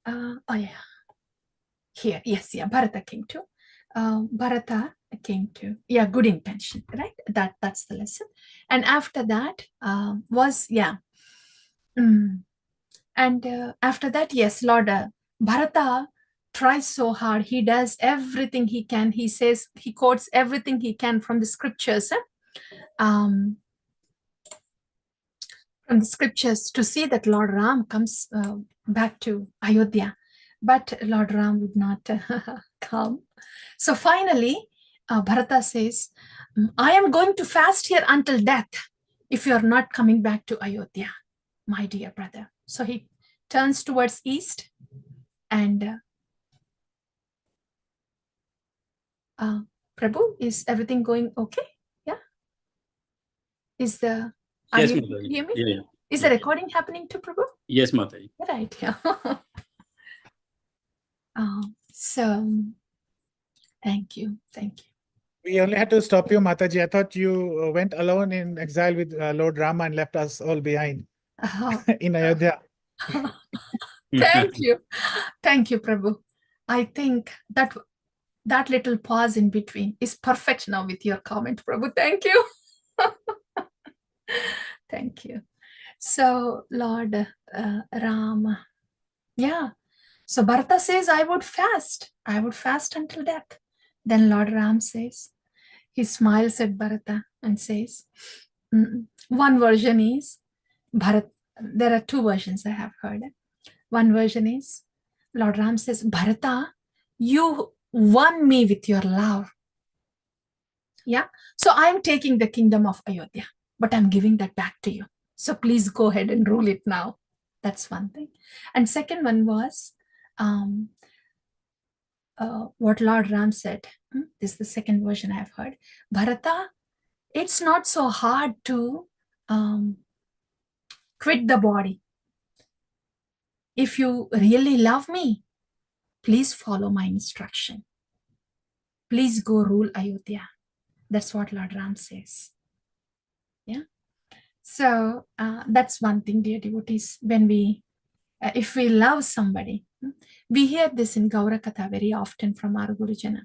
Oh yeah, here, yes, yeah, Bharata came to. Bharata came to, yeah, good intention, right? That's the lesson. And after that was, yeah. And after that, yes, Lord Bharata tries so hard. He does everything he can. He says, he quotes everything he can from the scriptures. Um, from the scriptures to see that Lord Ram comes back to Ayodhya. But Lord Ram would not come. So finally, Bharata says, I am going to fast here until death if you are not coming back to Ayodhya, my dear brother. So he turns towards east and Prabhu, is everything going okay? Yeah? Is the, are Yes, you able to Mataji. hear me? Yeah. Is the recording happening to Prabhu? Yes, Mataji. Right, yeah. So, thank you. We only had to stop you, Mataji. I thought you went alone in exile with Lord Rama and left us all behind in Ayodhya. Thank you. Thank you, Prabhu. I think that little pause in between is perfect now with your comment, Prabhu. Thank you. Thank you. So, Lord Rama, yeah. So Bharata says, I would fast until death. Then Lord Ram says, he smiles at Bharata and says, one version is, Bharat, there are two versions I have heard. One version is, Lord Ram says, Bharata, you won me with your love. Yeah. So I'm taking the kingdom of Ayodhya, but I'm giving that back to you. So please go ahead and rule it now. That's one thing. And second one was, what Lord Ram said. This is the second version I have heard. Bharata, it's not so hard to quit the body. If you really love me, please follow my instruction. Please go rule Ayodhya. That's what Lord Ram says. Yeah. So that's one thing, dear devotees. When we, if we love somebody, we hear this in Gaura Katha very often from our Gurujana.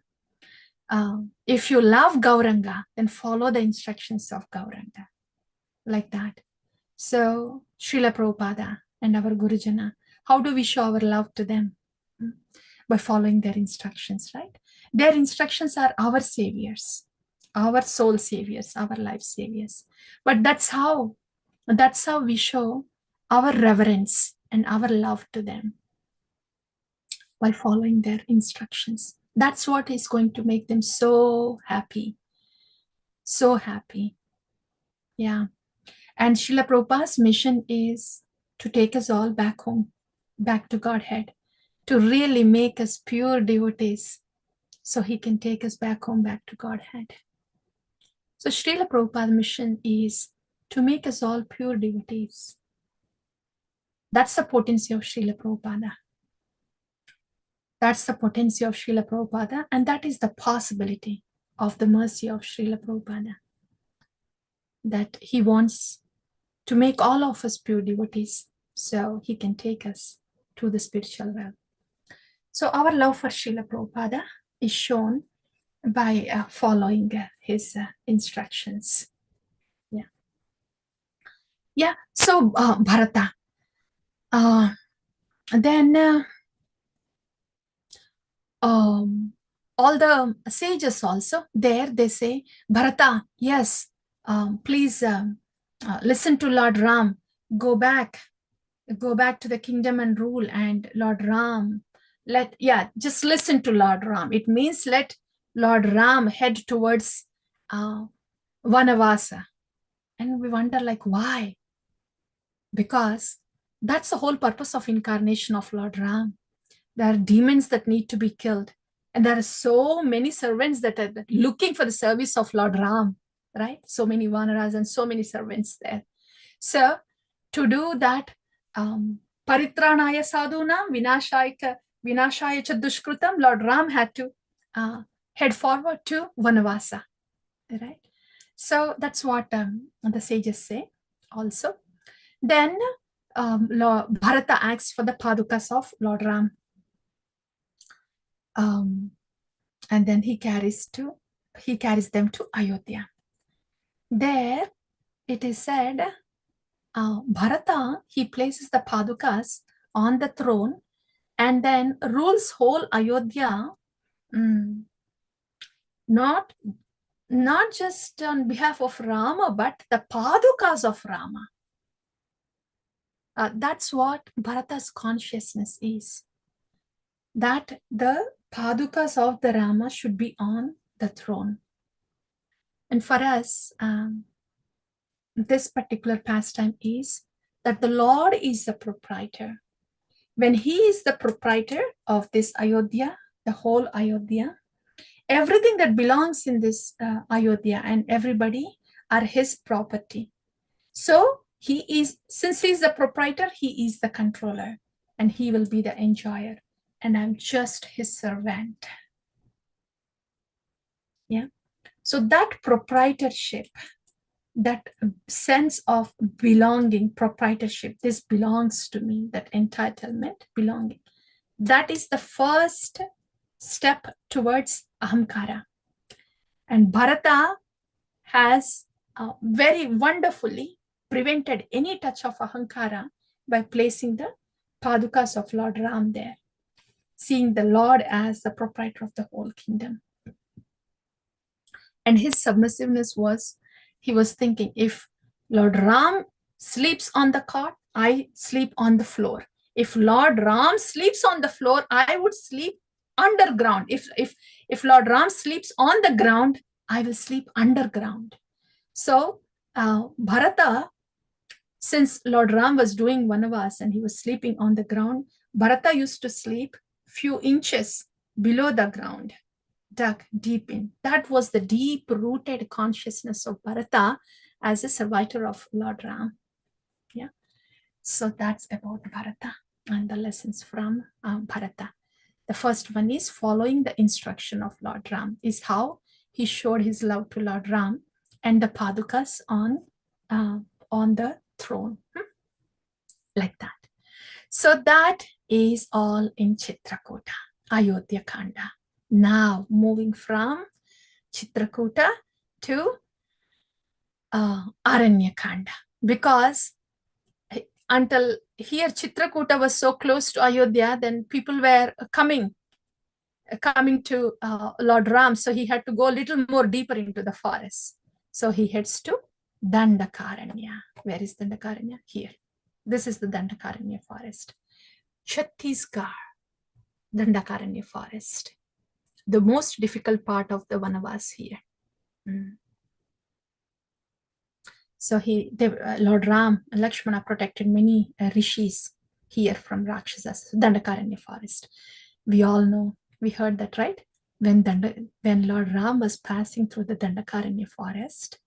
If you love Gauranga, then follow the instructions of Gauranga. Like that. So, Srila Prabhupada and our Gurujana, how do we show our love to them? By following their instructions, right? Their instructions are our saviors, our soul saviors, our life saviors. But that's how we show our reverence and our love to them, by following their instructions. That's what is going to make them so happy. So happy. Yeah. And Srila Prabhupada's mission is to take us all back home, back to Godhead, to really make us pure devotees so he can take us back home, back to Godhead. So Srila Prabhupada's mission is to make us all pure devotees. That's the potency of Srila Prabhupada. That's the potency of Srila Prabhupada, and that is the possibility of the mercy of Srila Prabhupada. That he wants to make all of us pure devotees so he can take us to the spiritual realm. So our love for Srila Prabhupada is shown by following his instructions. Yeah. So Bharata. Then all the sages also there, they say, Bharata, yes, please listen to Lord Ram, go back to the kingdom and rule. And Lord Ram, just listen to Lord Ram. It means let Lord Ram head towards Vanavasa. And we wonder, like, why? Because that's the whole purpose of incarnation of Lord Ram. There are demons that need to be killed. And there are so many servants that are looking for the service of Lord Ram, right? So many Vanaras and so many servants there. So to do that, Paritranaya Sadhuna, Vinashaya cha Dushkrutam, Lord Ram had to head forward to Vanavasa, right? So that's what the sages say also. Then Bharata asks for the padukas of Lord Ram. And then he carries them to Ayodhya. There it is said, Bharata, he places the padukas on the throne and then rules whole Ayodhya, not just on behalf of Rama, but the padukas of Rama. That's what Bharata's consciousness is. That the padukas of the Rama should be on the throne. And for us, this particular pastime is that the Lord is the proprietor. When he is the proprietor of this Ayodhya, the whole Ayodhya, everything that belongs in this Ayodhya and everybody are his property. So since he is the proprietor, he is the controller and he will be the enjoyer. And I'm just his servant. Yeah. So that proprietorship, that sense of belonging, proprietorship, this belongs to me, that entitlement, belonging, that is the first step towards ahamkara. And Bharata has very wonderfully prevented any touch of ahamkara by placing the padukas of Lord Ram there, seeing the Lord as the proprietor of the whole kingdom. And his submissiveness was, he was thinking, if Lord Ram sleeps on the cot, I sleep on the floor. If Lord Ram sleeps on the floor, I would sleep underground. If Lord Ram sleeps on the ground, I will sleep underground. So Bharata, since Lord Ram was doing Vanavas and he was sleeping on the ground, Bharata used to sleep few inches below the ground, dug deep in. That was the deep-rooted consciousness of Bharata as a servitor of Lord Ram. Yeah. So that's about Bharata and the lessons from Bharata. The first one is following the instruction of Lord Ram, is how he showed his love to Lord Ram and the padukas on the throne. Like that. So that is all in Chitrakuta, Ayodhya Kanda. Now moving from Chitrakuta to Aranya Kanda, because until here Chitrakuta was so close to Ayodhya, then people were coming to Lord Ram, so he had to go a little more deeper into the forest. So he heads to Dandakaranya. Where is Dandakaranya? Here. This is the Dandakaranya forest. Chhattisgarh, Dandakaranya forest. The most difficult part of the Vanavas here. So Lord Ram and Lakshmana protected many rishis here from Rakshasas, Dandakaranya forest. We all know, we heard that, right? When Lord Ram was passing through the Dandakaranya forest,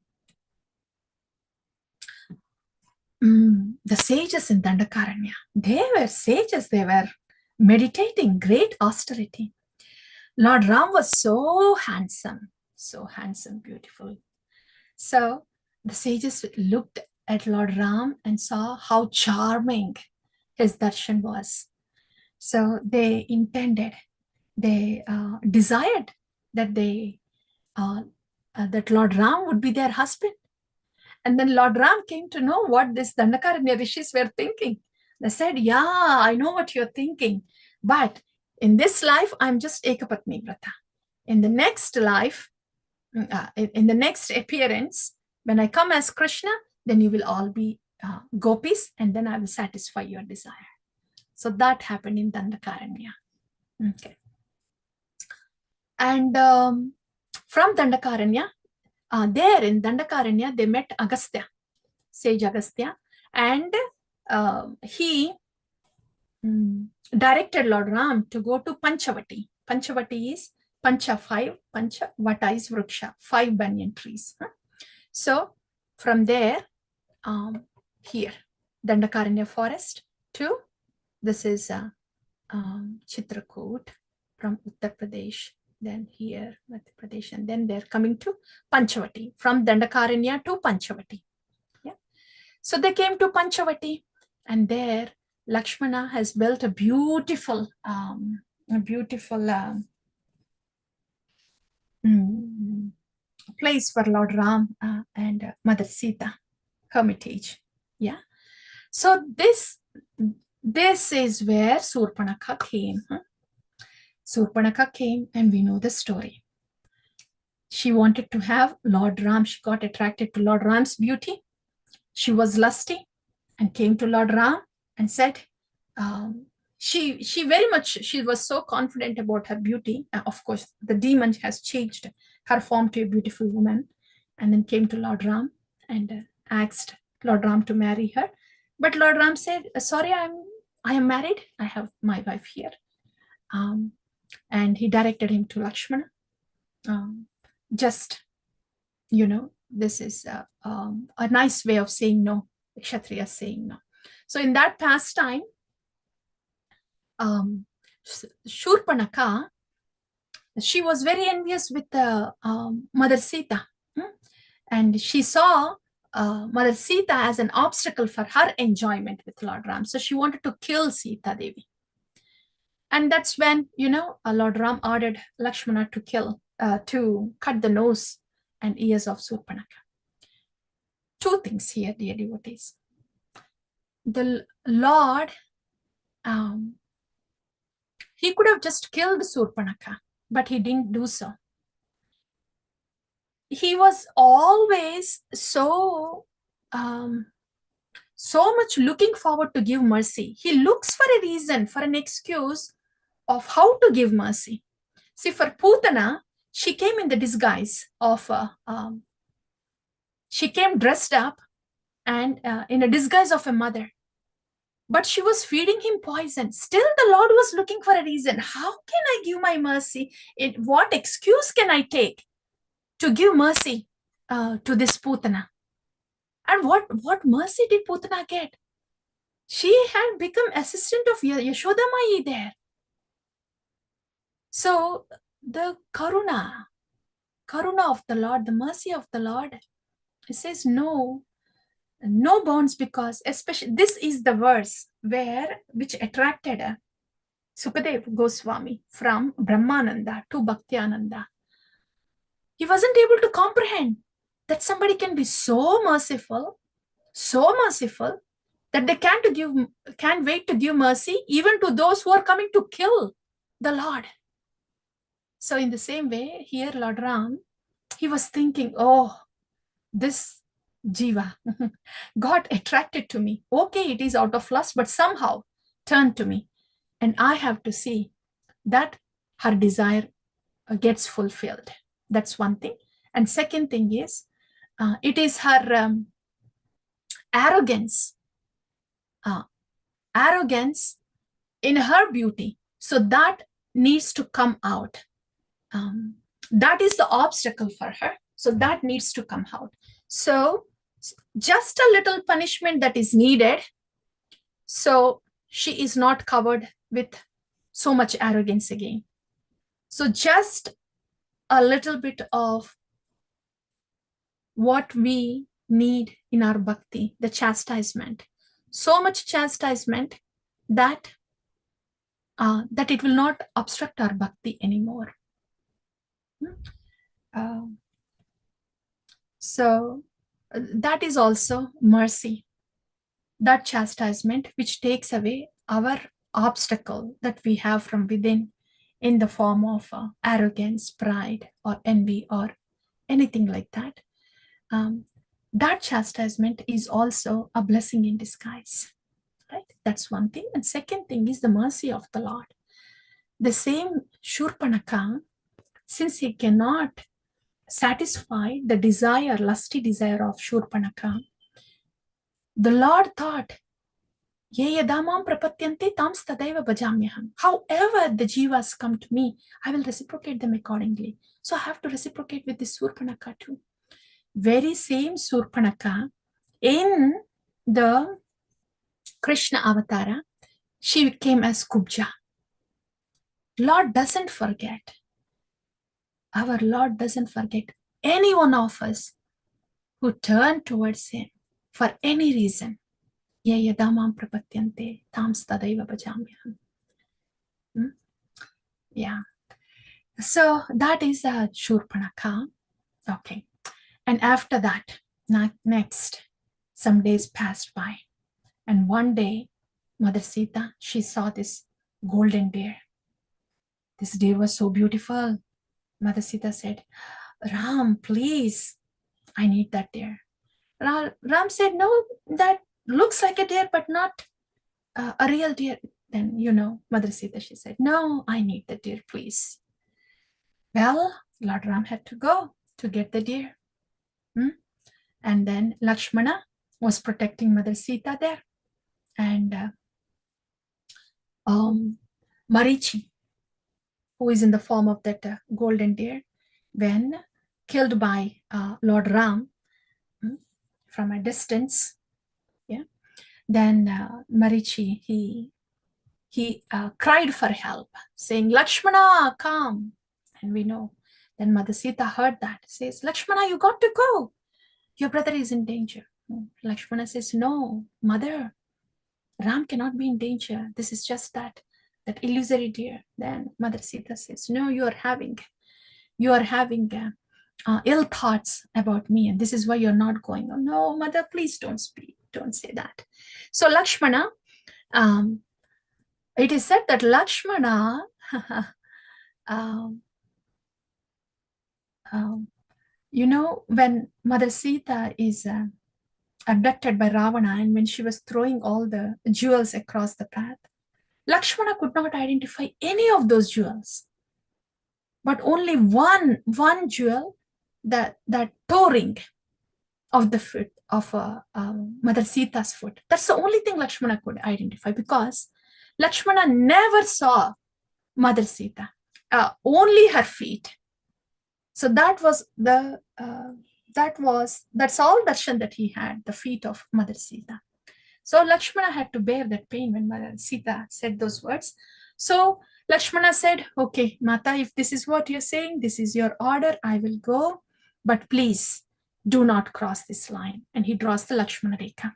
the sages in Dandakaranya, they were sages, they were meditating, great austerity. Lord Ram was so handsome, beautiful. So the sages looked at Lord Ram and saw how charming his darshan was. So they desired that that Lord Ram would be their husband. And then Lord Ram came to know what this Dandakaranya rishis were thinking. They said, yeah, I know what you're thinking, but in this life, I'm just Ekapatni Vrata. In the next life, in the next appearance, when I come as Krishna, then you will all be gopis, and then I will satisfy your desire. So that happened in Dandakaranya. Okay. And from Dandakaranya, there in Dandakaranya, they met Agastya, sage Agastya, and he directed Lord Ram to go to Panchavati. Panchavati is Pancha 5, Pancha Vata is Vriksha, 5 banyan trees. So from there, here, Dandakaranya forest to, this is Chitrakoot from Uttar Pradesh, then here, Madhya Pradesh, and then they're coming to Panchavati, from Dandakaranya to Panchavati. Yeah. So they came to Panchavati, And there, Lakshmana has built a beautiful place for Lord Ram and Mother Sita, hermitage. Yeah. So this is where Surpanakha came. Surpanakha came, and we know the story. She wanted to have Lord Ram. She got attracted to Lord Ram's beauty. She was lusty and came to Lord Ram and said, she was so confident about her beauty. Of course, the demon has changed her form to a beautiful woman, and then came to Lord Ram and asked Lord Ram to marry her. But Lord Ram said, sorry, I am married. I have my wife here. And he directed him to Lakshmana. This is a nice way of saying no, Kshatriya saying no. So in that pastime, Shurpanakha, she was very envious with Mother Sita. And she saw Mother Sita as an obstacle for her enjoyment with Lord Ram. So she wanted to kill Sita Devi. And that's when, Lord Ram ordered Lakshmana to cut the nose and ears of Surpanakha. Two things here, dear devotees. The Lord, he could have just killed Surpanakha, but he didn't do so. He was always so much looking forward to give mercy. He looks for a reason, for an excuse of how to give mercy. See, for Putana, she came in the disguise of, she came dressed up and in a disguise of a mother. But she was feeding him poison. Still, the Lord was looking for a reason. How can I give my mercy? What excuse can I take to give mercy to this Putana? And what mercy did Putana get? She had become assistant of Yashodamai there. So the karuna of the Lord, the mercy of the Lord, it says no bounds, because especially this is the verse which attracted Sukadeva Goswami from Brahmananda to Bhaktiananda. He wasn't able to comprehend that somebody can be so merciful that they can't wait to give mercy even to those who are coming to kill the Lord. So in the same way, here Lord Ram, he was thinking, oh, this jiva got attracted to me. Okay, it is out of lust, but somehow turned to me. And I have to see that her desire gets fulfilled. That's one thing. And second thing is, it is her arrogance in her beauty. So that needs to come out. That is the obstacle for her. So that needs to come out. So just a little punishment that is needed. So she is not covered with so much arrogance again. So just a little bit of what we need in our bhakti, the chastisement. So much chastisement that it will not obstruct our bhakti anymore. So that is also mercy, that chastisement which takes away our obstacle that we have from within in the form of arrogance, pride, or envy, or anything like that. That chastisement is also a blessing in disguise, right? That's one thing. And second thing is the mercy of the Lord. The same Shurpanakha, since he cannot satisfy the desire, lusty desire of Shurpanakha, the Lord thought, Ye yadamam prapatyante tams tadaiva bhajamyaham. However the jivas come to me, I will reciprocate them accordingly. So I have to reciprocate with this Surpanakha too. Very same Surpanakha, in the Krishna Avatara, she came as Kubja. Lord doesn't forget. Our Lord doesn't forget any one of us who turn towards him for any reason. ye yadamam prapatyante tams tadaiva bhajamyaham. Yeah. So that is Shurpanakha. Okay. And after that, next, some days passed by. And one day, Mother Sita, she saw this golden deer. This deer was so beautiful. Mother Sita said, Ram, please, I need that deer. Ram said, no, that looks like a deer, but not a real deer. Then, Mother Sita, she said, no, I need the deer, please. Well, Lord Ram had to go to get the deer. And then Lakshmana was protecting Mother Sita there. And Marichi, who is in the form of that golden deer, when killed by Lord Ram from a distance, then Marichi, he cried for help, saying, Lakshmana, come. And we know. Then Mother Sita heard that, says, Lakshmana, you got to go. Your brother is in danger. Lakshmana says, no, mother, Ram cannot be in danger. This is just that illusory deer. Then Mother Sita says, no, you are having ill thoughts about me, and this is why you're not going. Oh, no, mother, please don't speak. Don't say that. So Lakshmana, it is said that Lakshmana, when Mother Sita is abducted by Ravana, and when she was throwing all the jewels across the path, Lakshmana could not identify any of those jewels, but only one jewel, that toe ring of the foot of Mother Sita's foot. That's the only thing Lakshmana could identify, because Lakshmana never saw Mother Sita, only her feet. So that's all darshan that he had, the feet of Mother Sita. So Lakshmana had to bear that pain when Mother Sita said those words. So Lakshmana said, okay, Mata, if this is what you're saying, this is your order, I will go, but please do not cross this line. And he draws the Lakshmana Rekha.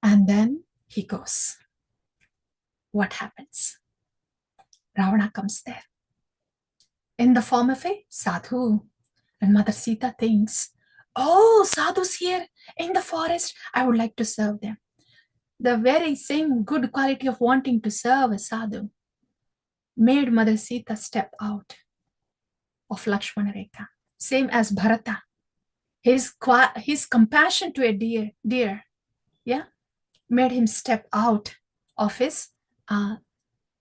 And then he goes. What happens? Ravana comes there in the form of a sadhu. And Mother Sita thinks, oh, sadhus here in the forest, I would like to serve them. The very same good quality of wanting to serve a sadhu made Mother Sita step out of Lakshmana Rekha. Same as Bharata. His compassion to a deer, made him step out of his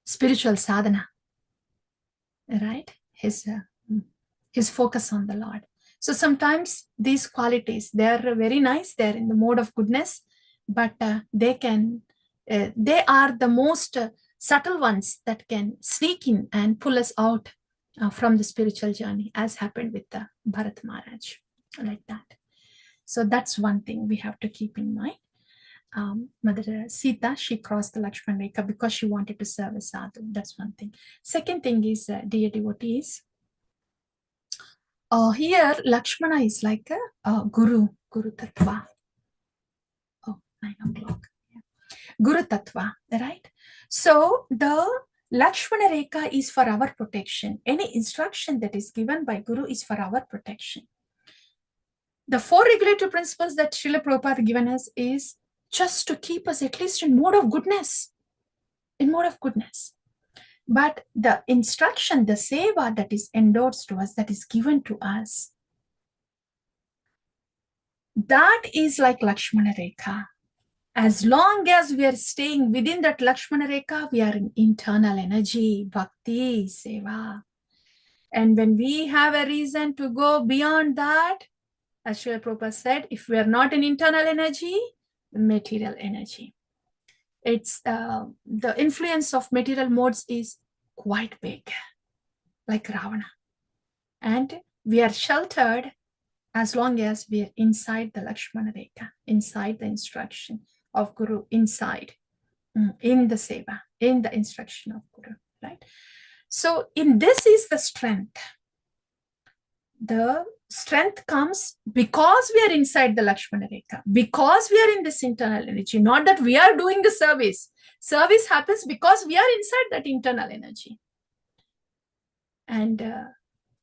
spiritual sadhana, right? His focus on the Lord. So sometimes these qualities, they are very nice. They're in the mode of goodness, but they are the most subtle ones that can sneak in and pull us out from the spiritual journey, as happened with Bharat Maharaj, like that. So that's one thing we have to keep in mind. Mother Sita, she crossed the Lakshmana Rekha because she wanted to serve a sadhu. That's one thing. Second thing is, dear devotees, here Lakshmana is like a Guru Tattva. Oh, 9 o'clock. Yeah. Guru Tattva, right? So the Lakshmana Rekha is for our protection. Any instruction that is given by Guru is for our protection. The 4 regulative principles that Srila Prabhupada given us is just to keep us at least in mode of goodness. In mode of goodness. But the instruction, the seva that is endorsed to us, that is given to us, that is like Lakshmana Rekha. As long as we are staying within that Lakshmana Rekha, we are in internal energy, bhakti, seva. And when we have a reason to go beyond that, as Srila Prabhupada said, if we are not in internal energy, material energy. It's the influence of material modes is quite big, like Ravana. And we are sheltered as long as we are inside the Lakshmana Rekha, inside the instruction of Guru, inside, in the seva, in the instruction of Guru, right? So in this is the strength. the strength comes because we are inside the Lakshmana Rekha, because we are in this internal energy, not that we are doing the service. Service happens because we are inside that internal energy. And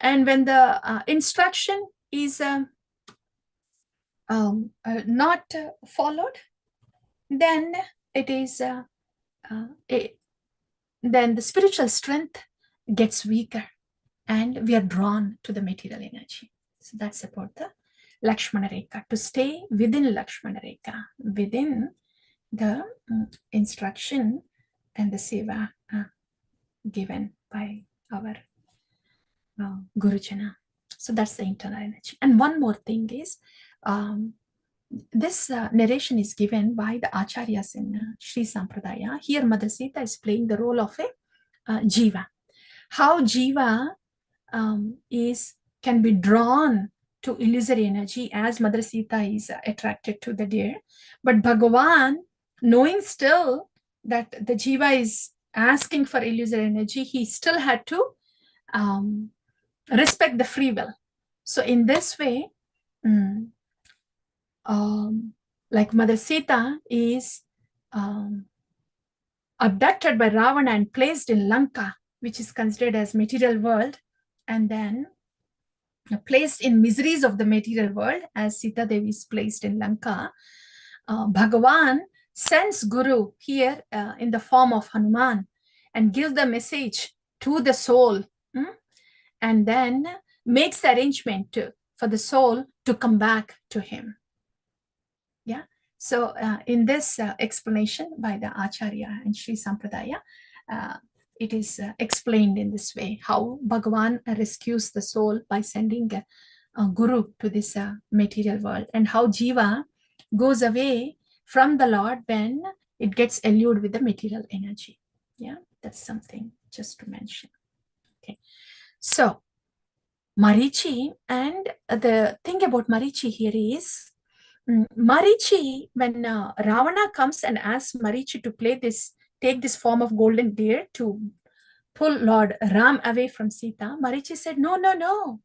when the instruction is not followed, then it is then the spiritual strength gets weaker and we are drawn to the material energy. So that's about the Lakshmana Rekha, to stay within Lakshmana Rekha, within the instruction and the seva given by our Gurujana. So that's the internal energy. And one more thing is, this narration is given by the Acharyas in Sri Sampradaya. Here Mother Sita is playing the role of a Jiva. How Jiva can be drawn to illusory energy as Mother Sita is attracted to the deer. But Bhagavan, knowing still that the Jiva is asking for illusory energy, he still had to respect the free will. So in this way, like Mother Sita is abducted by Ravana and placed in Lanka, which is considered as material world, and then placed in miseries of the material world as Sita Devi is placed in Lanka. Bhagavan sends Guru here in the form of Hanuman and gives the message to the soul, and then makes the arrangement for the soul to come back to him. Yeah. So in this explanation by the Acharya and Sri Sampradaya, it is explained in this way, how Bhagavan rescues the soul by sending a guru to this material world, and how Jiva goes away from the Lord when it gets allured with the material energy. Yeah, that's something just to mention. Okay. So Marichi, and the thing about Marichi here is, Marichi, when Ravana comes and asks Marichi to take this form of golden deer to pull Lord Ram away from Sita, Marichi said, no,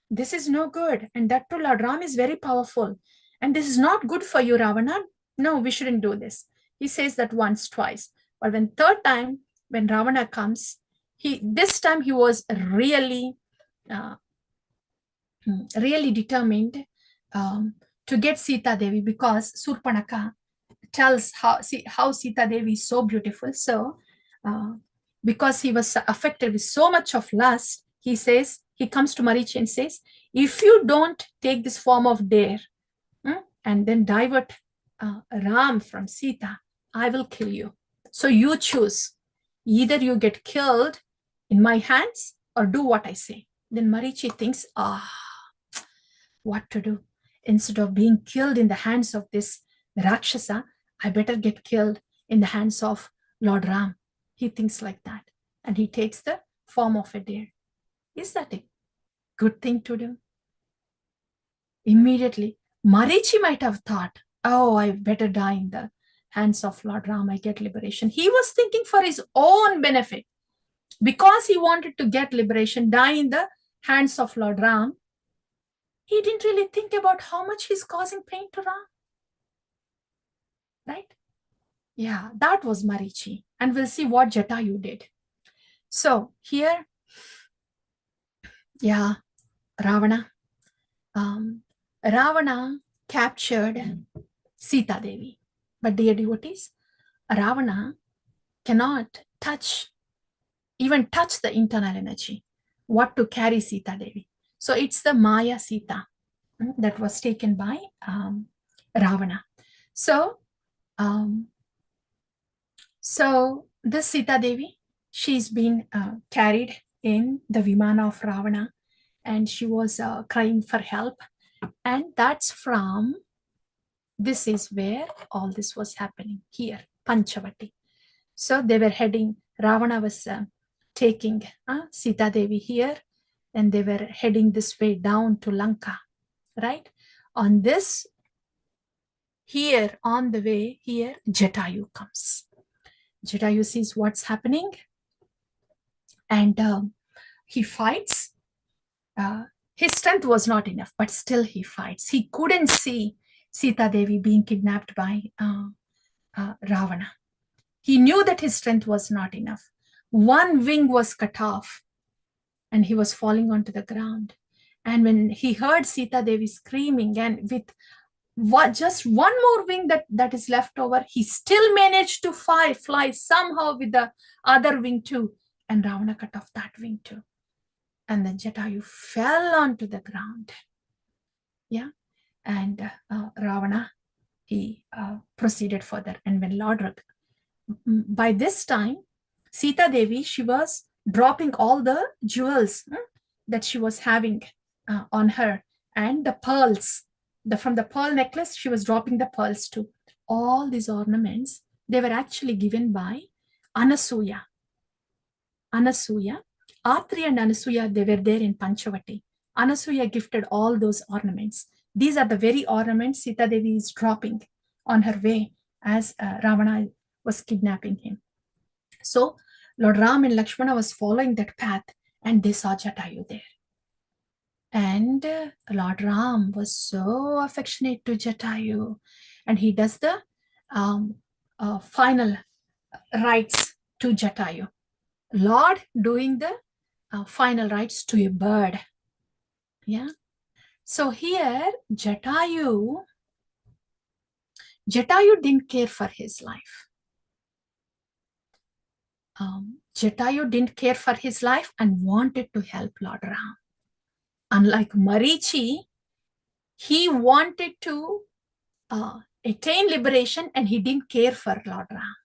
this is no good. And that too, Lord Ram is very powerful. And this is not good for you, Ravana. No, we shouldn't do this. He says that once, twice. But when third time, when Ravana comes, this time he was really determined to get Sita Devi, because Surpanaka tells how Sita Devi is so beautiful. So because he was affected with so much of lust, he comes to Marichi and says, if you don't take this form of deer and then divert Ram from Sita, I will kill you. So you choose. Either you get killed in my hands or do what I say. Then Marichi thinks, what to do? Instead of being killed in the hands of this Rakshasa, I better get killed in the hands of Lord Ram. He thinks like that. And he takes the form of a deer. Is that a good thing to do? Immediately, Marichi might have thought, I better die in the hands of Lord Ram, I get liberation. He was thinking for his own benefit. Because he wanted to get liberation, die in the hands of Lord Ram, he didn't really think about how much he's causing pain to Ram. Right? Yeah, that was Marichi. And we'll see what Jatayu did. So here, Ravana. Ravana captured Sita Devi. But dear devotees, Ravana cannot even touch the internal energy, what to carry Sita Devi. So it's the Maya Sita that was taken by Ravana. So this Sita Devi, she's been carried in the Vimana of Ravana, and she was crying for help. And this is where all this was happening here, Panchavati. So they were heading, Ravana was taking Sita Devi here, and they were heading this way down to Lanka, right? On this, here, on the way here, Jatayu comes. Jatayu sees what's happening, and he fights. his strength was not enough, but still he fights. He couldn't see Sita Devi being kidnapped by Ravana. He knew that his strength was not enough. One wing was cut off and he was falling onto the ground. And when he heard Sita Devi screaming, and with just one more wing that is left over, he still managed to fly somehow with the other wing too. And Ravana cut off that wing too. And then Jatayu fell onto the ground. Yeah. And Ravana, he proceeded further. And when by this time, Sita Devi, she was dropping all the jewels that she was having on her, and the pearls. From the pearl necklace, she was dropping the pearls too. All these ornaments, they were actually given by Anasuya. Atri and Anasuya, they were there in Panchavati. Anasuya gifted all those ornaments. These are the very ornaments Sita Devi is dropping on her way as Ravana was kidnapping him. So Lord Ram and Lakshmana was following that path, and they saw Jatayu there. And Lord Ram was so affectionate to Jatayu, and he does the final rites to Jatayu. Lord doing the final rites to a bird. Yeah. So here, Jatayu didn't care for his life. Jatayu didn't care for his life and wanted to help Lord Ram. Unlike Marichi, he wanted to attain liberation and he didn't care for Lord Ram.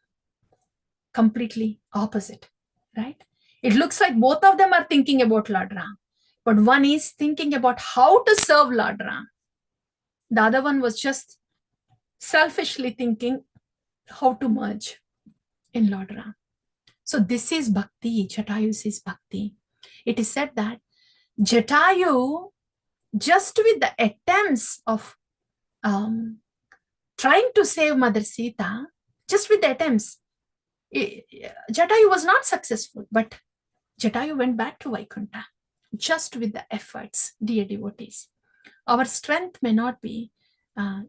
Completely opposite, right? It looks like both of them are thinking about Lord Ram, but one is thinking about how to serve Lord Ram. The other one was just selfishly thinking how to merge in Lord Ram. So this is bhakti. Jatayu is bhakti. It is said that Jatayu, just with the attempts of trying to save Mother Sita, just with the attempts, Jatayu was not successful, but Jatayu went back to Vaikuntha just with the efforts, dear devotees. Our strength may not be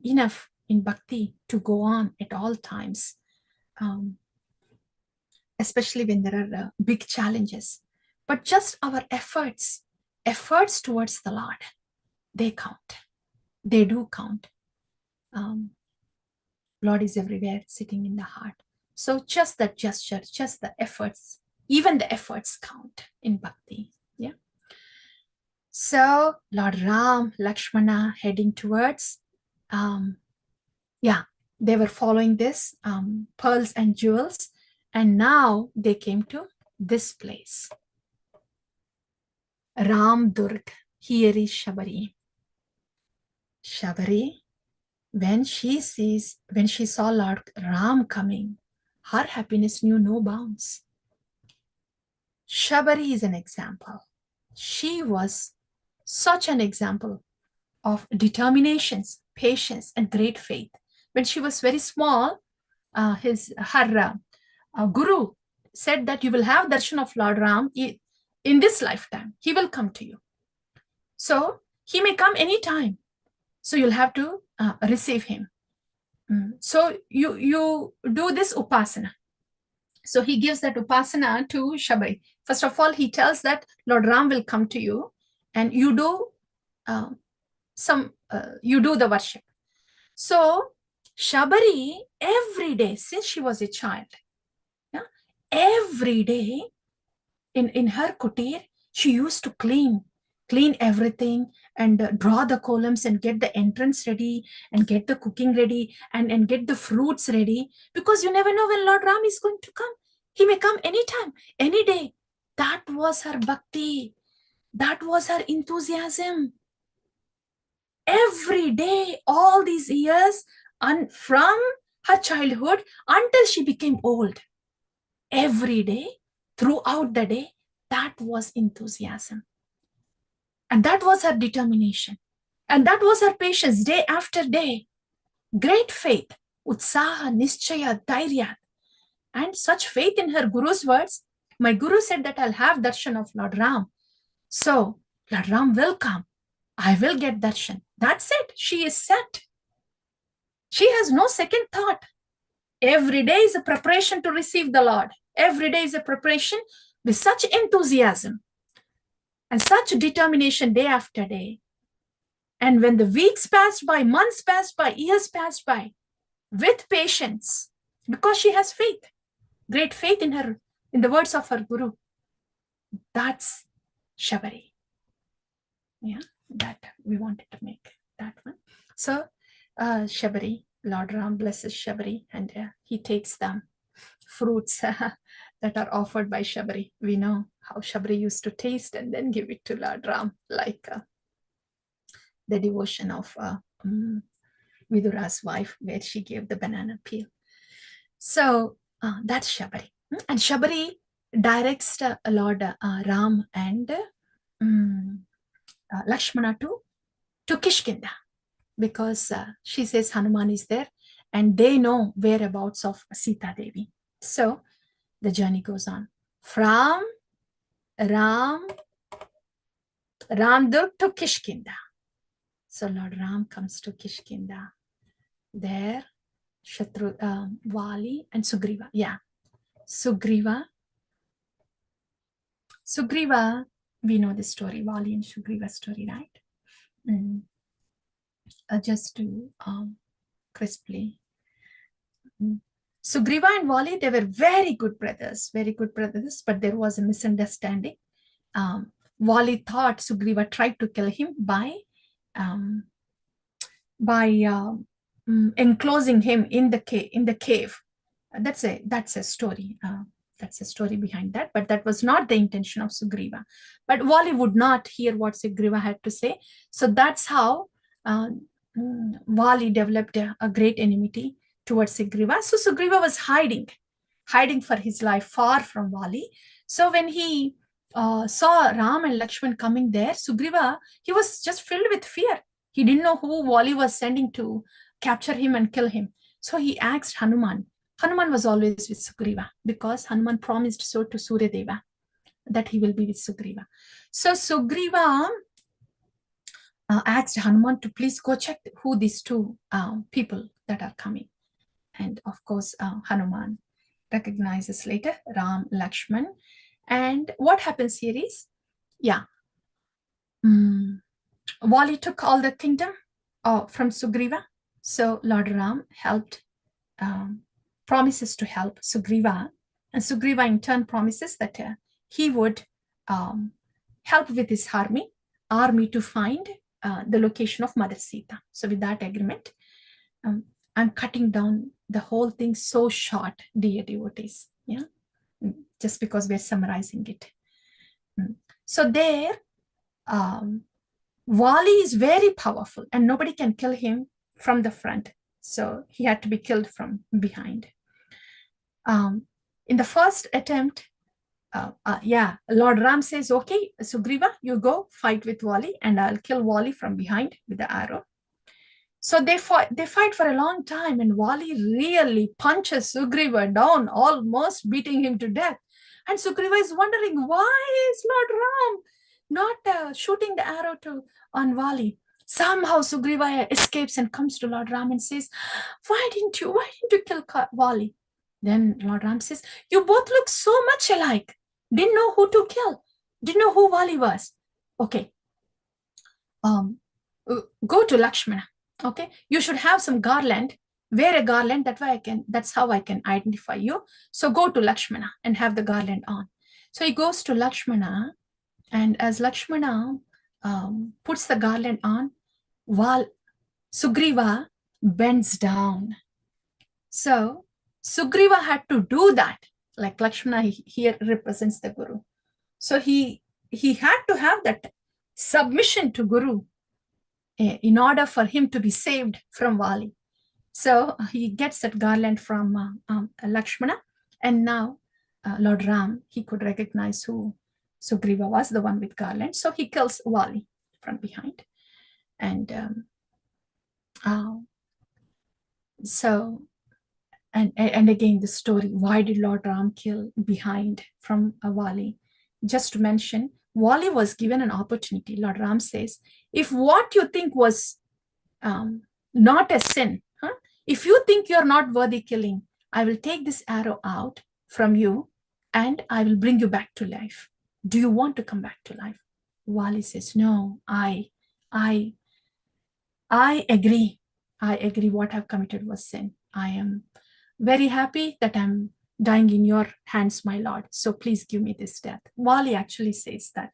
enough in bhakti to go on at all times, especially when there are big challenges. But just our efforts towards the Lord, they count. They do count. Lord is everywhere, sitting in the heart. So just that gesture, just the efforts, even the efforts count in bhakti. Yeah. So Lord Ram, Lakshmana heading towards, they were following this, pearls and jewels. And now they came to this place. Ram Durg, here is Shabari. Shabari, when she saw Lord Ram coming, her happiness knew no bounds. Shabari is an example. She was such an example of determinations, patience, and great faith. When she was very small, her guru said that you will have darshan of Lord Ram in this lifetime. He will come to you. So he may come anytime. So you'll have to receive him. So you do this upasana. So he gives that upasana to Shabari. First of all, he tells that Lord Ram will come to you, and you do the worship. So Shabari, every day since she was a child, every day in her kutir, she used to clean everything and draw the columns and get the entrance ready and get the cooking ready and get the fruits ready, because you never know when Lord Ram is going to come. He may come anytime, any day. That was her bhakti. That was her enthusiasm. Every day, all these years, and from her childhood until she became old, every day, throughout the day, that was enthusiasm. And that was her determination. And that was her patience day after day. Great faith, utsaha, nischaya, dhairya. And such faith in her guru's words. My guru said that I'll have darshan of Lord Ram. So Lord Ram will come. I will get darshan. That's it. She is set. She has no second thought. Every day is a preparation to receive the Lord. Every day is a preparation with such enthusiasm and such determination day after day. And when the weeks passed by, months passed by, years passed by, with patience, because she has faith, great faith in her, in the words of her guru. That's Shabari. Yeah, that we wanted to make that one. So Shabari, Lord Ram blesses Shabari, and he takes the fruits that are offered by Shabari. We know how Shabari used to taste and then give it to Lord Ram, like the devotion of Vidura's wife, where she gave the banana peel. So that's Shabari. And Shabari directs Lord Ram and Lakshmana to Kishkinda, because she says Hanuman is there and they know whereabouts of Sita Devi. So the journey goes on from Ramdur to Kishkinda. So Lord Ram comes to Kishkinda. There, Vali and Sugriva. Yeah, Sugriva, we know the story, Vali and Sugriva story, right? Just to crisply. Sugriva and Vali, they were very good brothers, but there was a misunderstanding. Vali thought Sugriva tried to kill him by enclosing him in the cave. That's a story. That's a story behind that, but that was not the intention of Sugriva. But Vali would not hear what Sugriva had to say, so that's how Vali developed a great enmity towards Sugriva. So Sugriva was hiding for his life far from Vali. So when he saw Ram and Lakshman coming there, Sugriva, he was just filled with fear. He didn't know who Vali was sending to capture him and kill him. So he asked Hanuman. Hanuman was always with Sugriva because Hanuman promised so to Suryadeva that he will be with Sugriva. So Sugriva asked Hanuman to please go check who these two people that are coming. And of course, Hanuman recognizes later Ram, Lakshman. And what happens here is, Vali took all the kingdom from Sugriva. So Lord Ram helped, promises to help Sugriva. And Sugriva in turn promises that he would help with his army to find the location of Mother Sita. So with that agreement, I'm cutting down the whole thing so short, dear devotees, just because we're summarizing it. So there, Vali is very powerful and nobody can kill him from the front. So he had to be killed from behind. In the first attempt, Lord Ram says, okay, Sugriva, you go fight with Vali and I'll kill Vali from behind with the arrow. So they fight for a long time and Vali really punches Sugriva down, almost beating him to death. And Sugriva is wondering, why is Lord Ram not shooting the arrow on Vali? Somehow Sugriva escapes and comes to Lord Ram and says, why didn't you kill Vali? Then Lord Ram says, you both look so much alike. Didn't know who to kill. Didn't know who Vali was. Okay. Go to Lakshmana. Okay. You should have some garland. Wear a garland. That's how I can identify you. So go to Lakshmana and have the garland on. So he goes to Lakshmana, and as Lakshmana puts the garland on, while Sugriva bends down. So Sugriva had to do that. Like Lakshmana here represents the Guru. So he had to have that submission to Guru in order for him to be saved from Vali. So he gets that garland from Lakshmana, and now Lord Ram, he could recognize who Sugriva was, the one with garland. So he kills Vali from behind. And so, and again, the story, why did Lord Ram kill behind from Vali? Just to mention, Wali was given an opportunity. Lord Ram says, if what you think was not a sin, if you think you're not worthy killing, I will take this arrow out from you and I will bring you back to life. Do you want to come back to life? Wali says, no, I agree. I agree what I've committed was sin. I am very happy that I'm dying in your hands, my Lord. So please give me this death. Wali actually says that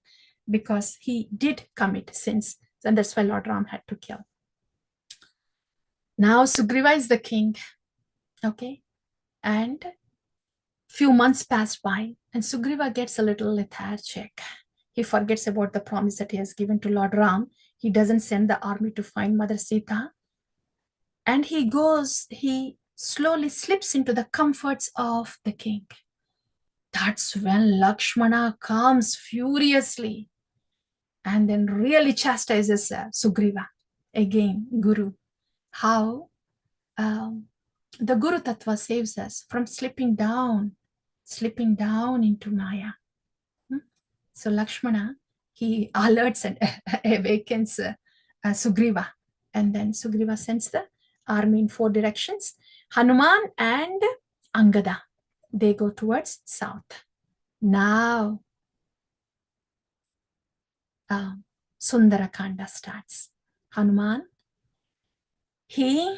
because he did commit sins, and that's why Lord Ram had to kill. Now Sugriva is the king, okay? And few months pass by, and Sugriva gets a little lethargic. He forgets about the promise that he has given to Lord Ram. He doesn't send the army to find Mother Sita. And he slowly slips into the comforts of the king. That's when Lakshmana comes furiously and then really chastises Sugriva, again, Guru. How the Guru Tattva saves us from slipping down into Maya. So Lakshmana, he alerts and awakens Sugriva. And then Sugriva sends the army in 4 directions. Hanuman and Angada, they go towards south. Now, Sundarakanda starts. Hanuman, he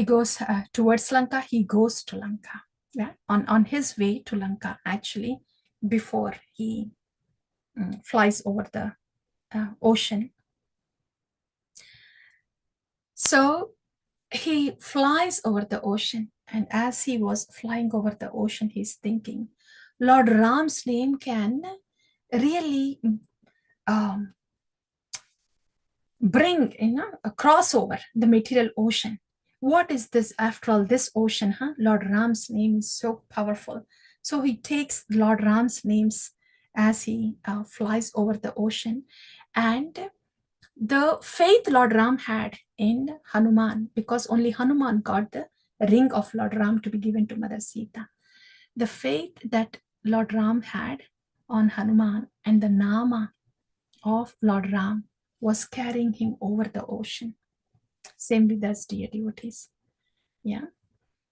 goes towards Lanka. He goes to Lanka. Yeah, on his way to Lanka, actually, before he flies over the ocean. So he flies over the ocean, and as he was flying over the ocean, he's thinking, Lord Ram's name can really bring a crossover the material ocean. What is this after all? This ocean, Lord Ram's name is so powerful. So he takes Lord Ram's names as he flies over the ocean, and the faith Lord Ram had in Hanuman, because only Hanuman got the ring of Lord Ram to be given to Mother Sita. The faith that Lord Ram had on Hanuman and the Nama of Lord Ram was carrying him over the ocean. Same with us, dear devotees. Yeah.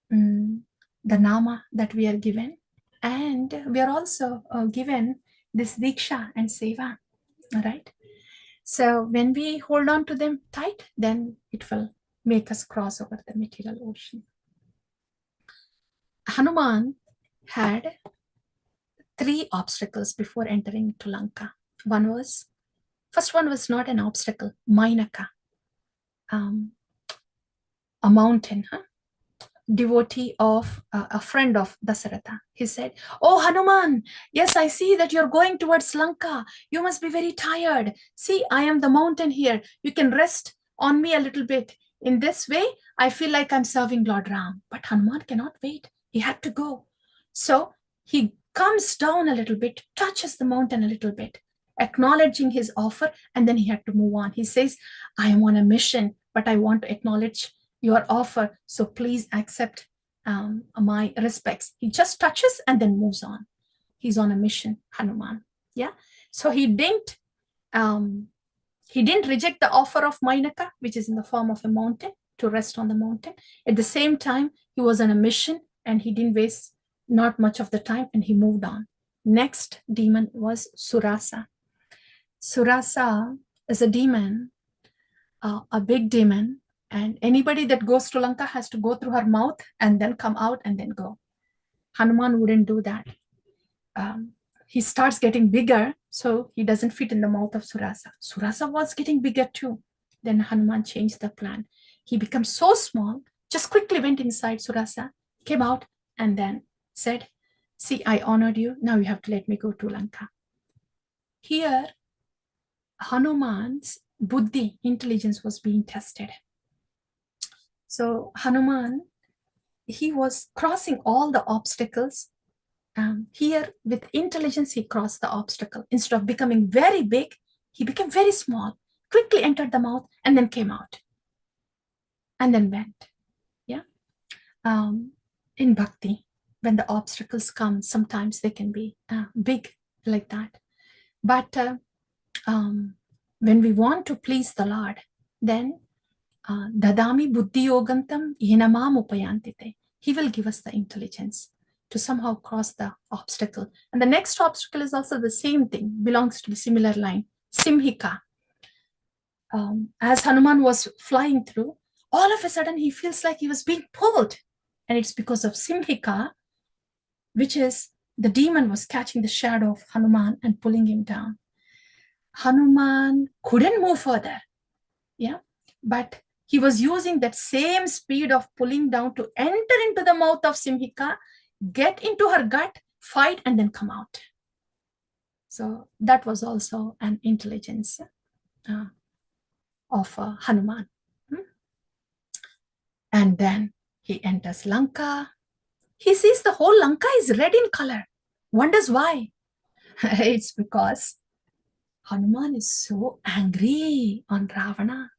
The Nama that we are given, and we are also given this Diksha and Seva, right? So when we hold on to them tight, then it will make us cross over the material ocean. Hanuman had 3 obstacles before entering to Lanka. First one was not an obstacle, Mainaka, a mountain, devotee of a friend of Dasaratha. He said, oh Hanuman, yes, I see that you're going towards Lanka. You must be very tired. See, I am the mountain here. You can rest on me a little bit. In this way, I feel like I'm serving Lord Ram. But Hanuman cannot wait. He had to go. So he comes down a little bit, touches the mountain a little bit, acknowledging his offer, and then he had to move on. He says, I am on a mission, but I want to acknowledge your offer, so please accept my respects. He just touches and then moves on. He's on a mission, Hanuman. Yeah. So he didn't reject the offer of Mainaka, which is in the form of a mountain, to rest on the mountain. At the same time, he was on a mission and he didn't waste not much of the time, and he moved on. Next demon was Surasa. Surasa is a demon, a big demon, and anybody that goes to Lanka has to go through her mouth and then come out and then go. Hanuman wouldn't do that. He starts getting bigger, so he doesn't fit in the mouth of Surasa. Surasa was getting bigger too. Then Hanuman changed the plan. He becomes so small, just quickly went inside Surasa, came out, and then said, see, I honored you. Now you have to let me go to Lanka. Here, Hanuman's buddhi, intelligence, was being tested. So Hanuman, he was crossing all the obstacles. Here, with intelligence, he crossed the obstacle. Instead of becoming very big, he became very small, quickly entered the mouth, and then came out. And then went. Yeah. In bhakti, when the obstacles come, sometimes they can be big like that. But when we want to please the Lord, then dadami buddhi yogantam yenamam upayantite. He will give us the intelligence to somehow cross the obstacle. And the next obstacle is also the same thing, belongs to the similar line, Simhika. As Hanuman was flying through, all of a sudden he feels like he was being pulled. And it's because of Simhika, which is the demon was catching the shadow of Hanuman and pulling him down. Hanuman couldn't move further. Yeah. But he was using that same speed of pulling down to enter into the mouth of Simhika, get into her gut, fight, and then come out. So that was also an intelligence of Hanuman. And then he enters Lanka. He sees the whole Lanka is red in color. Wonders why. It's because Hanuman is so angry on Ravana.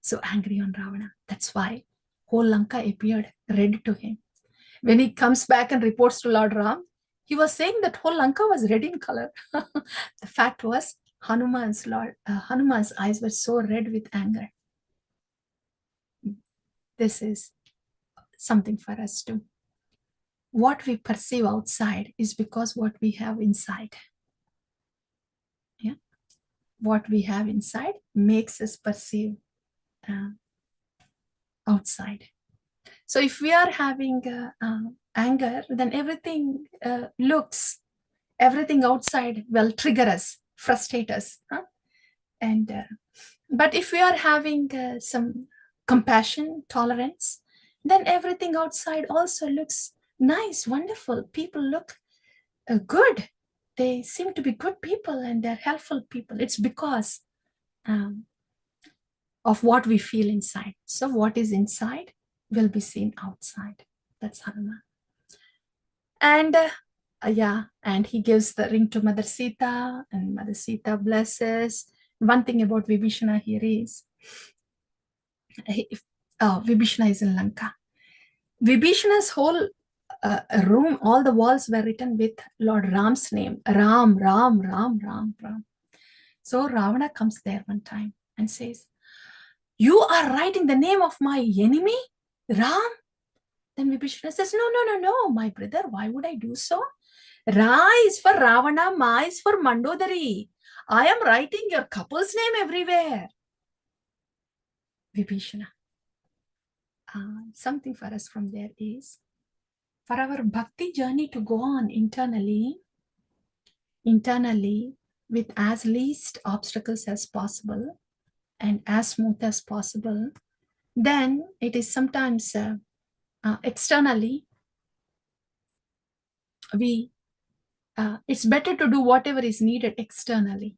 So angry on Ravana. That's why whole Lanka appeared red to him. When he comes back and reports to Lord Ram, he was saying that whole Lanka was red in color. The fact was Hanuman's eyes were so red with anger. This is something for us too. What we perceive outside is because what we have inside. Yeah, what we have inside makes us perceive outside. So if we are having anger, then everything everything outside will trigger us, frustrate us. And but if we are having some compassion, tolerance, then everything outside also looks nice, wonderful. People look good. They seem to be good people and they're helpful people. It's because of what we feel inside. So what is inside will be seen outside. That's Hanuman. And and he gives the ring to Mother Sita, and Mother Sita blesses. One thing about Vibhishana here is, Vibhishana is in Lanka. Vibhishana's whole room, all the walls were written with Lord Ram's name. Ram, Ram, Ram, Ram, Ram. So Ravana comes there one time and says, "You are writing the name of my enemy, Ram?" Then Vibhishana says, no, my brother, why would I do so? Ra is for Ravana, Ma is for Mandodari. I am writing your couple's name everywhere. Vibhishana. Something for us from there is, for our bhakti journey to go on internally with as least obstacles as possible and as smooth as possible, then it is sometimes externally, it's better to do whatever is needed externally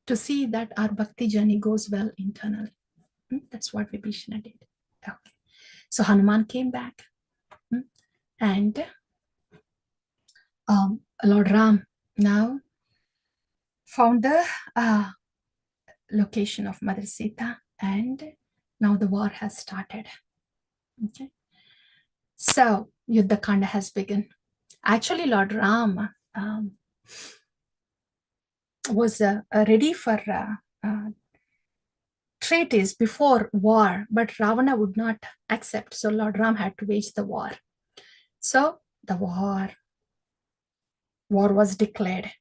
to see that our bhakti journey goes well internally. That's what Vibhishana did. Okay. So Hanuman came back and Lord Ram now found the location of Mother Sita, and now the war has started. Okay. So Yuddha Kanda has begun. Actually, Lord Ram was ready for treaties before war, but Ravana would not accept. So Lord Ram had to wage the war. So the war was declared.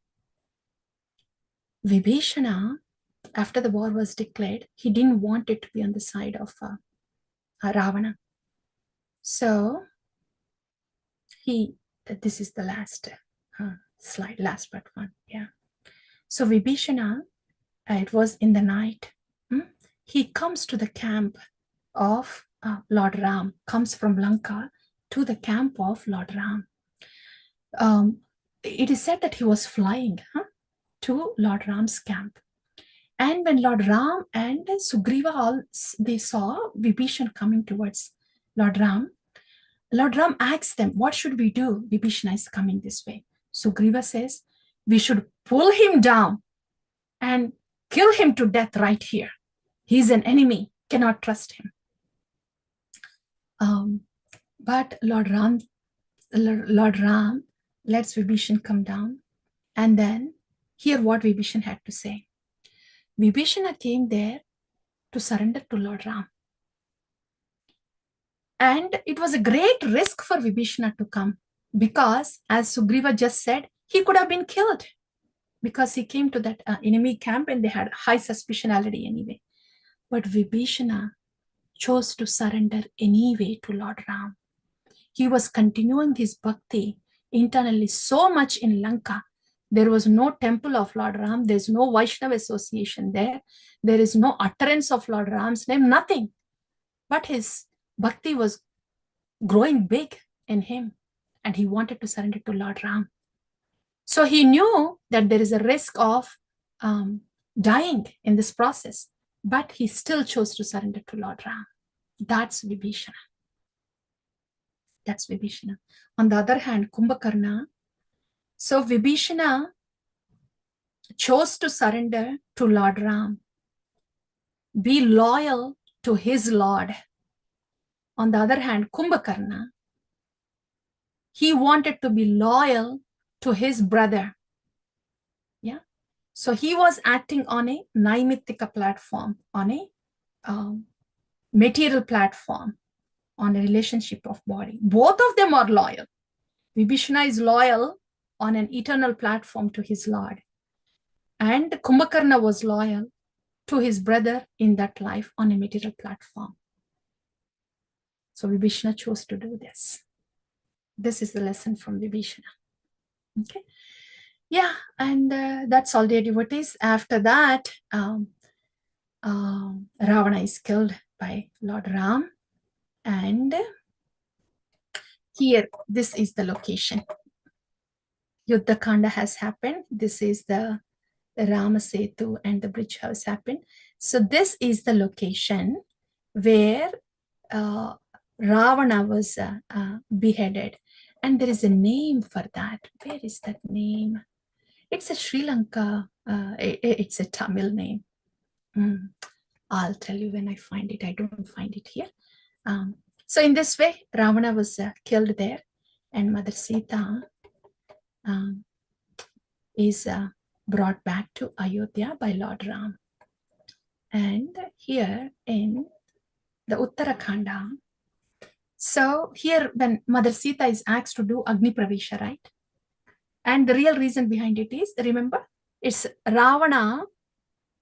Vibhishana, after the war was declared, he didn't want it to be on the side of Ravana. So this is the last slide, last but one. Yeah. So Vibhishana, it was in the night. He comes to the camp of Lord Ram, comes from Lanka to the camp of Lord Ram. It is said that he was flying to Lord Ram's camp. And when Lord Ram and Sugriva, they saw Vibhishan coming towards Lord Ram asked them, what should we do? Vibhishana is coming this way. Sugriva says, we should pull him down and kill him to death right here. He's an enemy, cannot trust him. But Lord Ram lets Vibhishan come down. And then hear what Vibhishan had to say. Vibhishana came there to surrender to Lord Ram. And it was a great risk for Vibhishana to come because, as Sugriva just said, he could have been killed because he came to that enemy camp and they had high suspicion already anyway. But Vibhishana chose to surrender anyway to Lord Ram. He was continuing his bhakti internally so much in Lanka. There was no temple of Lord Ram. There's no Vaishnava association there. There is no utterance of Lord Ram's name, nothing. But his bhakti was growing big in him and he wanted to surrender to Lord Ram. So he knew that there is a risk of dying in this process, but he still chose to surrender to Lord Ram. That's Vibhishana. That's Vibhishana. On the other hand, Kumbhakarna, so Vibhishana chose to surrender to Lord Ram, be loyal to his Lord. On the other hand, Kumbhakarna, he wanted to be loyal to his brother. Yeah. So he was acting on a Naimittika platform, on a material platform, on a relationship of body. Both of them are loyal. Vibhishana is loyal on an eternal platform to his Lord. And Kumbhakarna was loyal to his brother in that life on a material platform. So Vibhishana chose to do this. This is the lesson from Vibhishana. Okay. Yeah, and that's all, dear devotees. After that, Ravana is killed by Lord Ram. And here, this is the location. Yuddha Kanda has happened. This is the Rama Setu and the bridge has happened. So this is the location where Ravana was beheaded. And there is a name for that. Where is that name? It's a Sri Lanka, it's a Tamil name. I'll tell you when I find it. I don't find it here. So in this way, Ravana was killed there, and Mother Sita is brought back to Ayodhya by Lord Ram. And here in the Uttarakhanda, so here when Mother Sita is asked to do Agni Pravesha, right? And the real reason behind it is, remember, it's Ravana,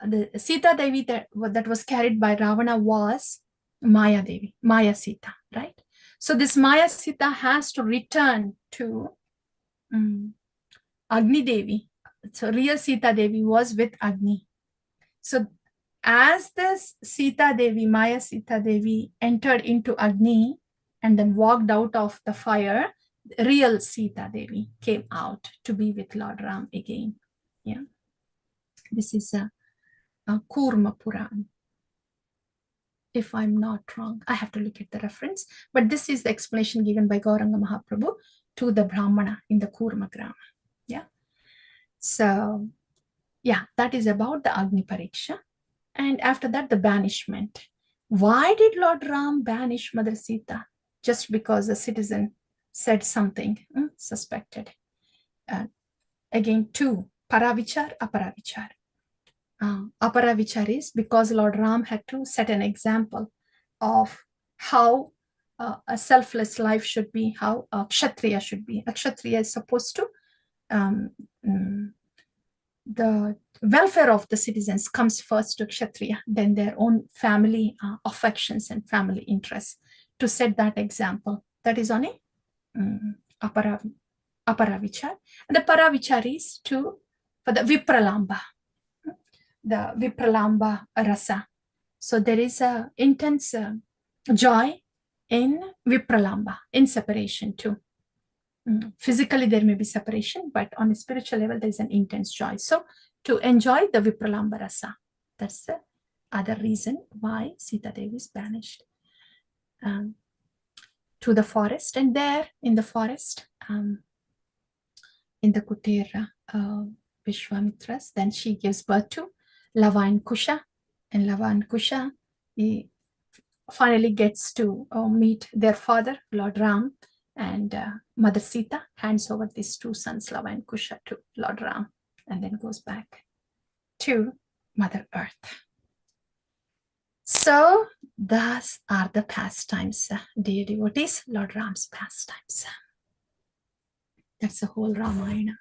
the Sita Devi that was carried by Ravana was Maya Devi, Maya Sita, right? So this Maya Sita has to return to Agni Devi. So real Sita Devi was with Agni. So as this Sita Devi, Maya Sita Devi entered into Agni and then walked out of the fire, real Sita Devi came out to be with Lord Ram again. Yeah. This is a Kurma Puran. If I'm not wrong, I have to look at the reference, but this is the explanation given by Gauranga Mahaprabhu to the Brahmana in the Kurma Grama. Yeah. So, yeah, that is about the Agni Pariksha. And after that, the banishment. Why did Lord Ram banish Mother Sita? Just because a citizen said something suspected. Again, two, Paravichar, Aparavichar. Aparavichar is because Lord Ram had to set an example of how a selfless life should be, how a Kshatriya should be. A Kshatriya is supposed to, the welfare of the citizens comes first to Kshatriya, then their own family affections and family interests. To set that example, that is on a Aparavichar. And the Paravichar is for the Vipralamba. The Vipralamba rasa. So there is a intense joy in Vipralamba, in separation too. Physically there may be separation, but on a spiritual level there is an intense joy. So to enjoy the Vipralamba rasa, that's the other reason why Sita Devi is banished to the forest. And there in the forest, in the Kutera Vishwamitras, then she gives birth to Lava and Kusha, and Lava and Kusha, he finally gets to meet their father, Lord Ram, and Mother Sita. hands over these two sons, Lava and Kusha, to Lord Ram, and then goes back to Mother Earth. So thus are the pastimes, dear devotees, Lord Ram's pastimes. That's the whole Ramayana.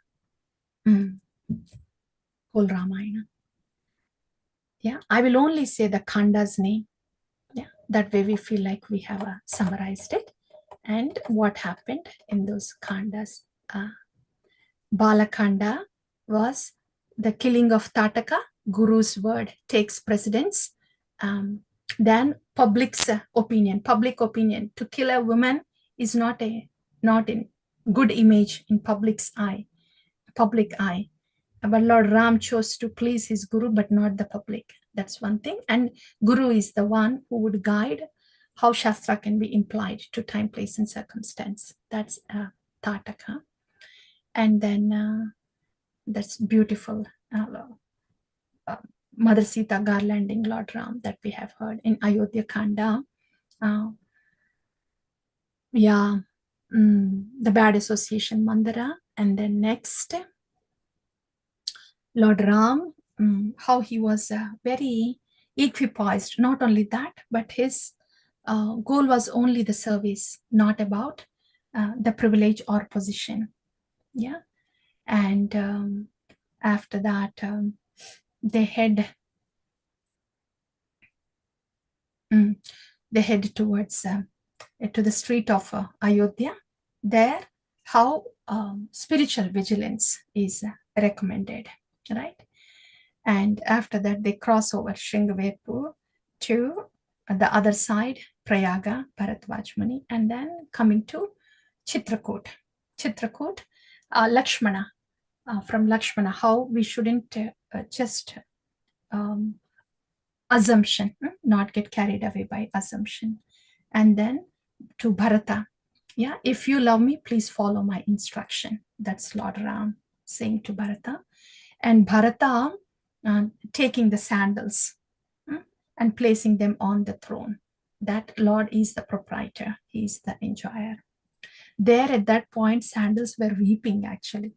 Whole Ramayana. Yeah, I will only say the Khanda's name. Yeah, that way we feel like we have summarized it and what happened in those Khandas. Balakanda was the killing of Tataka. Guru's word takes precedence. Then public opinion. To kill a woman is not in good image in public eye. But Lord Ram chose to please his Guru, but not the public. That's one thing. And Guru is the one who would guide how Shastra can be implied to time, place, and circumstance. That's Tataka. And then that's beautiful Mother Sita garlanding Lord Ram that we have heard in Ayodhya Kanda. The bad association Mandara. And then next, Lord Ram, how he was very equipoised. Not only that, but his goal was only the service, not about the privilege or position. Yeah. And after that, they head towards to the street of Ayodhya. There, how spiritual vigilance is recommended, right? And after that, they cross over Shringavedpur to the other side, Prayaga, Bharatvaj Muni, and then coming to Chitrakot. Lakshmana, from Lakshmana, how we shouldn't just assumption, not get carried away by assumption. And then to Bharata. Yeah, if you love me, please follow my instruction. That's Lord Ram saying to Bharata. And Bharata taking the sandals and placing them on the throne. That Lord is the proprietor. He is the enjoyer. There at that point, sandals were weeping actually.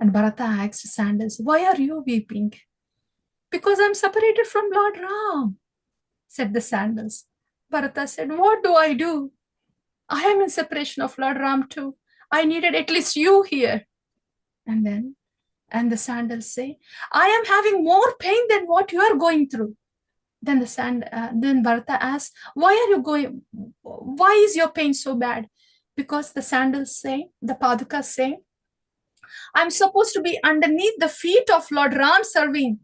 And Bharata asked sandals, why are you weeping? Because I'm separated from Lord Ram, said the sandals. Bharata said, what do I do? I am in separation of Lord Ram too. I needed at least you here. And the sandals say, I am having more pain than what you are going through. Then then Bharata asks, why is your pain so bad? Because the sandals say, the Padukas say, I'm supposed to be underneath the feet of Lord Ram serving.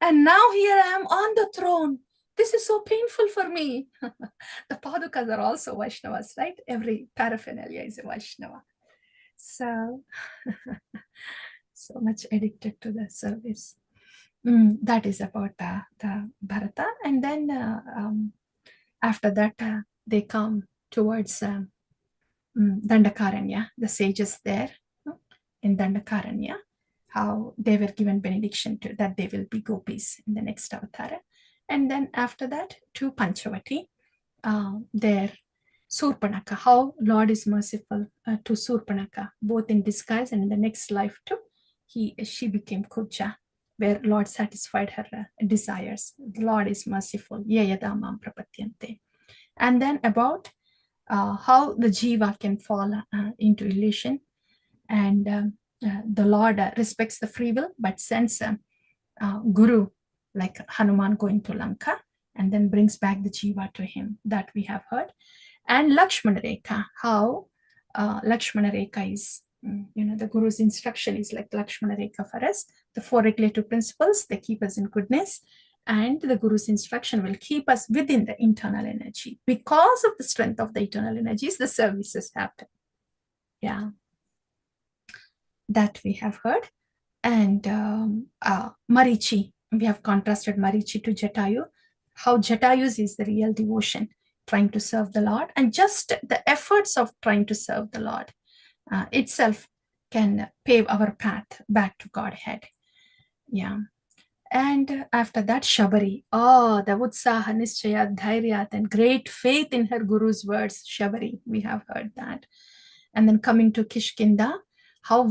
And now here I am on the throne. This is so painful for me. The Padukas are also Vaishnavas, right? Every paraphernalia is a Vaishnava. So, so much addicted to the service. That is about the Bharata. And then after that, they come towards Dandakaranya, the sages there in Dandakaranya, how they were given benediction to that they will be gopis in the next avatar. And then after that, to Panchavati, there Surpanaka, how Lord is merciful to Surpanaka, both in disguise and in the next life too. She became Kuja, where Lord satisfied her desires. The Lord is merciful. Yayadamam prapatyante. And then about how the jiva can fall into illusion, and the Lord respects the free will, but sends Guru, like Hanuman going to Lanka, and then brings back the jiva to him. That we have heard. And Lakshmana Rekha, how Lakshmana Rekha is, the Guru's instruction is like Lakshmana Rekha for us. The four regulative principles, they keep us in goodness. And the Guru's instruction will keep us within the internal energy. Because of the strength of the internal energies, the services happen. Yeah. That we have heard. And Marichi, we have contrasted Marichi to Jatayu, how Jatayu's is the real devotion, trying to serve the Lord, and just the efforts of trying to serve the Lord itself can pave our path back to Godhead. Yeah. And after that, Shabari, the Utsaha, Nischaya, Dhairyat, and great faith in her Guru's words, Shabari, we have heard that. And then coming to Kishkinda, how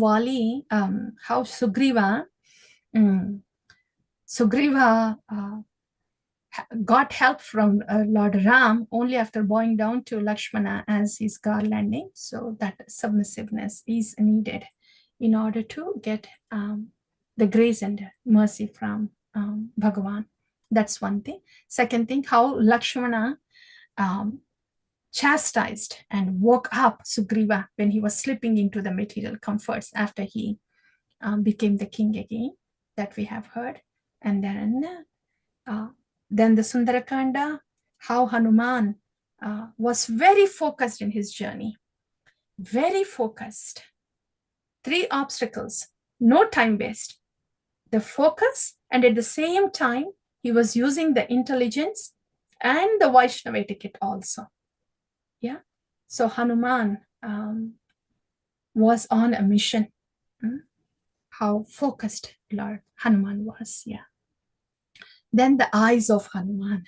how Sugriva, mm, Sugriva got help from Lord Ram only after bowing down to Lakshmana as he's garlanding. So that submissiveness is needed in order to get the grace and mercy from Bhagavan. That's one thing. Second thing, how Lakshmana chastised and woke up Sugriva when he was slipping into the material comforts after he became the king again, that we have heard. And then the Sundarakanda, how Hanuman was very focused in his journey, very focused. 3 obstacles, no time waste. The focus, and at the same time, he was using the intelligence and the Vaishnava etiquette also. Yeah. So Hanuman was on a mission. How focused Lord Hanuman was. Yeah. Then the eyes of Hanuman,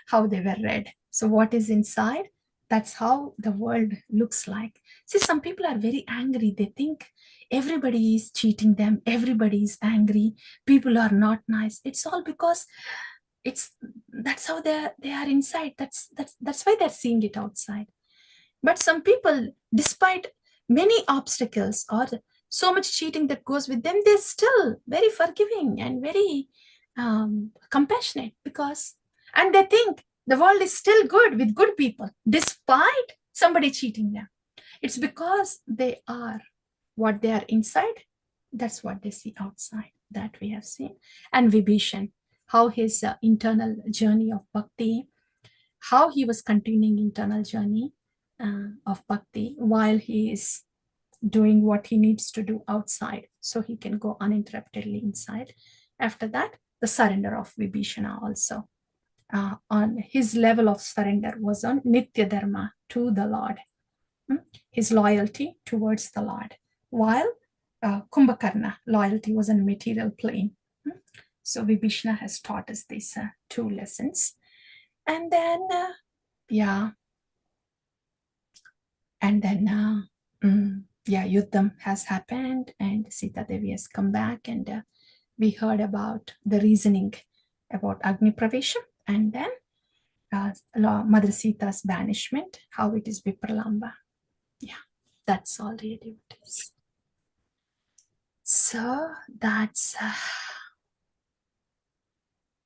how they were red. So what is inside? That's how the world looks like. See, some people are very angry. They think everybody is cheating them. Everybody is angry. People are not nice. It's all because that's how they are inside. That's why they're seeing it outside. But some people, despite many obstacles or so much cheating that goes with them, they're still very forgiving and very compassionate, and they think the world is still good with good people despite somebody cheating them. It's because they are what they are inside. That's what they see outside, that we have seen. And Vibhishan, how his internal journey of bhakti, how he was continuing internal journey of bhakti while he is doing what he needs to do outside, so he can go uninterruptedly inside. After that, the surrender of Vibhishana also. On his level of surrender was on Nitya Dharma to the Lord, his loyalty towards the Lord, while Kumbhakarna loyalty was on material plane. So Vibhishana has taught us these 2 lessons. And then, Yuddham has happened and Sita Devi has come back, and we heard about the reasoning about Agni Pravesha, and then Mother Sita's banishment, how it is Vipralamba. Yeah, that's all really it is. So that's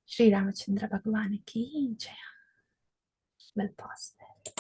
Sri Ramachandra Bhagavan ki Jaya. We'll pause there.